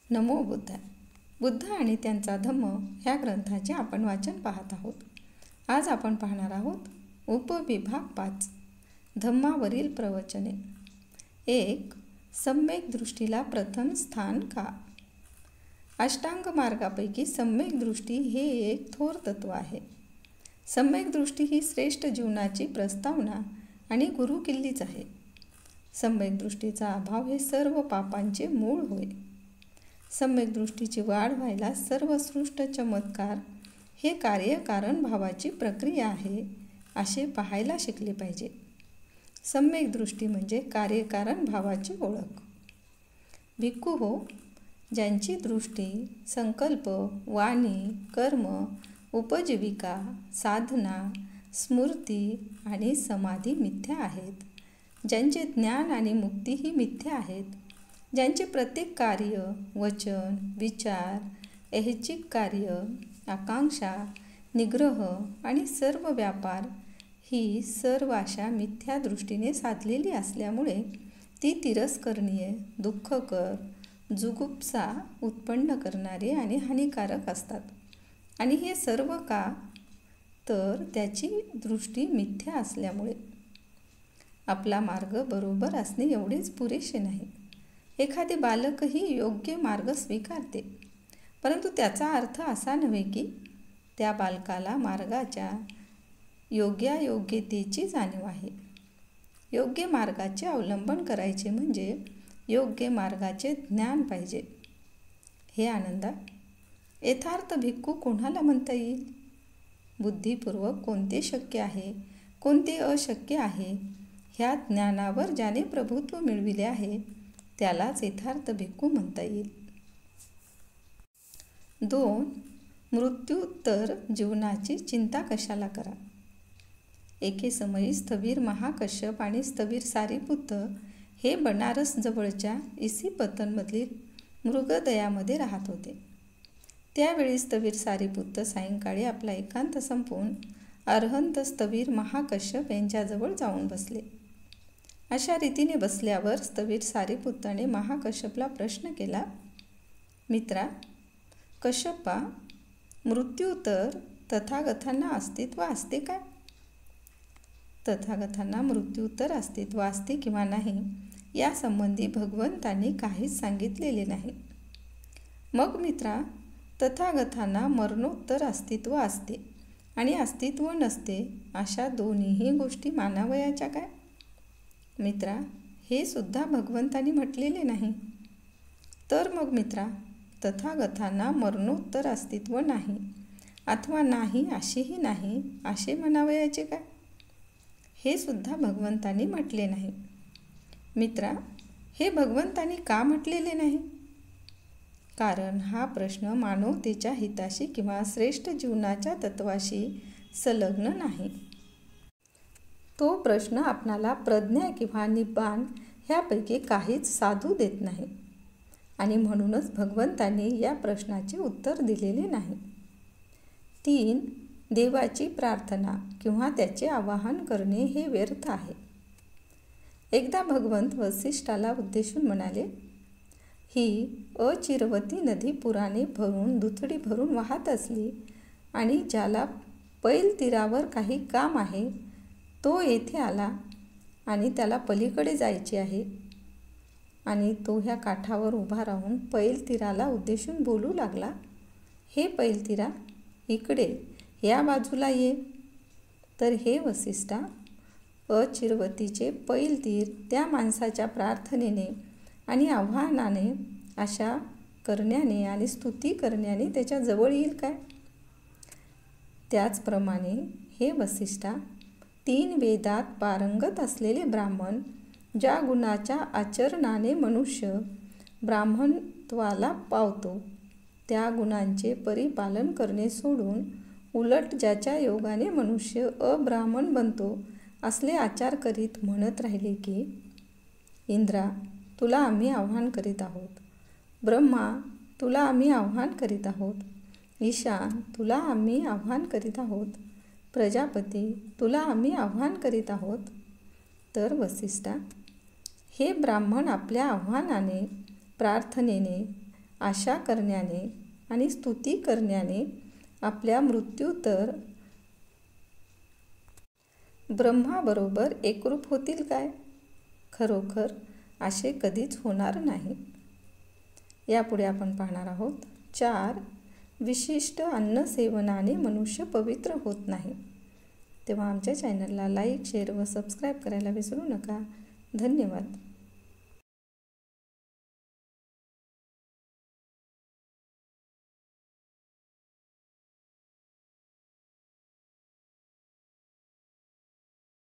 नमो बुद्धाय. बुद्ध आणि त्यांचा धम्म ह्या ग्रंथाचे आपण वाचन पाहत आहोत. आज आपण पाहणार आहोत उपविभाग 5 धम्मावरील प्रवचने. 1. सम्यक दृष्टीला प्रथम स्थान का? अष्टांग मार्गापैकी सम्यक दृष्टी हे एक थोर तत्व आहे. सम्यक दृष्टी ही श्रेष्ठ जीवनाची प्रस्तावना आणि गुरुकिल्लीच आहे. सम्यक दृष्टीचा अभाव हे सर्व पापांचे मूळ होय. सम्यक दृष्टीची वाढ व्हायला सर्वसृष्ट चमत्कार हे कार्यकारण भावाची प्रक्रिया आहे असे पाहायला शिकले पाहिजे. सम्यक दृष्टी म्हणजे कार्यकारण भावाची ओळख. भिक्खू हो, ज्यांची दृष्टी, संकल्प, वाणी, कर्म, उपजीविका, साधना, स्मृती आणि समाधी मिथ्या आहेत, ज्यांचे ज्ञान आणि मुक्तीही मिथ्या आहेत, ज्यांचे प्रत्येक कार्य, वचन, विचार, ऐहिक कार्य, आकांक्षा, निग्रह आणि सर्व व्यापार ही सर्व अशा मिथ्या दृष्टीने साधलेली असल्यामुळे ती तिरस्करणीय, दुःखकर, जुगुप्सा उत्पन्न करणारी आणि हानिकारक असतात. आणि हे सर्व का? तर त्याची दृष्टी मिथ्या असल्यामुळे. आपला मार्ग बरोबर असणे एवढेच पुरेसे नाही. एखादे बालकही योग्य मार्ग स्वीकारते, परंतु त्याचा अर्थ असा नव्हे की त्या बालकाला मार्गाच्या योग्यायोग्यतेची जाणीव आहे. योग्य मार्गाचे अवलंबन करायचे म्हणजे योग्य मार्गाचे ज्ञान पाहिजे. हे आनंदा, यथार्थ भिक्खू कोणाला म्हणता येईल? बुद्धिपूर्वक कोणते शक्य आहे, कोणते अशक्य आहे ह्या ज्ञानावर ज्याने प्रभुत्व मिळविले आहे त्यालाच यथार्थ भिक्खू म्हणता येईल. 2. मृत्यूत्तर जीवनाची चिंता कशाला करा? एके समयी स्थवीर महाकश्यप आणि स्थवीर सारीपुत्र हे बनारस जवळच्या इसिपतनमधील मृगदयामध्ये राहत होते. त्यावेळी स्थवीर सारीपुत्र सायंकाळी आपला एकांत संपवून अरहंत स्थवीर महाकश्यप यांच्याजवळ जाऊन बसले. अशा रीतीने बसल्यावर स्थवीर सारीपुत्राने महाकश्यपला प्रश्न केला, मित्रा कश्यपा, मृत्यूत्तर तथागतांना अस्तित्व असते काय? तथागतांना मृत्यूत्तर अस्तित्व असते किंवा नाही यासंबंधी भगवंतांनी काहीच सांगितलेले नाही. मग मित्रा, तथागतांना मरणोत्तर अस्तित्व असते आणि अस्तित्व नसते अशा दोन्हीही गोष्टी मानावयाच्या काय? मित्रा, हे सुद्धा भगवंतांनी म्हटलेले नाही. तर मग मित्रा, तथागतांना मरणोत्तर अस्तित्व नाही अथवा नाही असेही नाही असे म्हणावयाचे काय? हे सुद्धा भगवंतांनी म्हटले नाही. मित्रा, हे भगवंतांनी का म्हटलेले नाही? कारण हा प्रश्न मानवतेच्या हिताशी किंवा श्रेष्ठ जीवनाच्या तत्वाशी संलग्न नाही. तो प्रश्न आपणाला प्रज्ञा किंवा निब्बाण ह्यापैकी काहीच साधू देत नाही आणि म्हणूनच भगवंतांनी या प्रश्नाचे उत्तर दिलेले नाही. 3. देवाची प्रार्थना किंवा त्याचे आवाहन करणे हे व्यर्थ आहे. एकदा भगवंत वसिष्ठाला उद्देशून म्हणाले, ही अचिरवती नदी पुराने भरून दुथडी भरून वाहत असली आणि ज्याला पैल तीरावर काही काम आहे तो येथे आला आणि त्याला पलीकडे जायचे आहे आणि तो ह्या काठावर उभा राहून पैल तीराला उद्देशून बोलू लागला, हे पैल तीरा, इकडे या बाजूला ये. तर हे वसिष्ठा, अचिरवतीचे पैल तीर त्या माणसाच्या प्रार्थनेने आणि आव्हानाने, आशा करण्याने आणि स्तुती करण्याने त्याच्या जवळ येईल काय? त्याचप्रमाणे हे वसिष्ठा, 3 वेदात पारंगत असलेले ब्राह्मण ज्या गुणाच्या आचरणाने मनुष्य ब्राह्मणत्वाला पावतो त्या गुणांचे परिपालन करणे सोडून उलट ज्याच्या योगाने मनुष्य अब्राह्मण बनतो असले आचार करीत म्हणत राहिले की, इंद्रा, तुला आम्ही आव्हान करीत आहोत. ब्रह्मा, तुला आम्ही आव्हान करीत आहोत. ईशान, तुला आम्ही आव्हान करीत आहोत. प्रजापती, तुला आम्ही आव्हान करीत आहोत. तर वसिष्ठा, हे ब्राह्मण आपल्या आव्हानाने, प्रार्थनेने आशा करण्याने आणि स्तुती करण्याने आपल्या मृत्यूतर ब्रह्माबरोबर एकरूप होतील काय? खरोखर असे कधीच होणार नाही. यापुढे आपण पाहणार आहोत 4 विशिष्ट अन्नसेवनाने मनुष्य पवित्र होत नाही. तेव्हा आमच्या चॅनलला लाईक, शेअर व सबस्क्राईब करायला विसरू नका. धन्यवाद.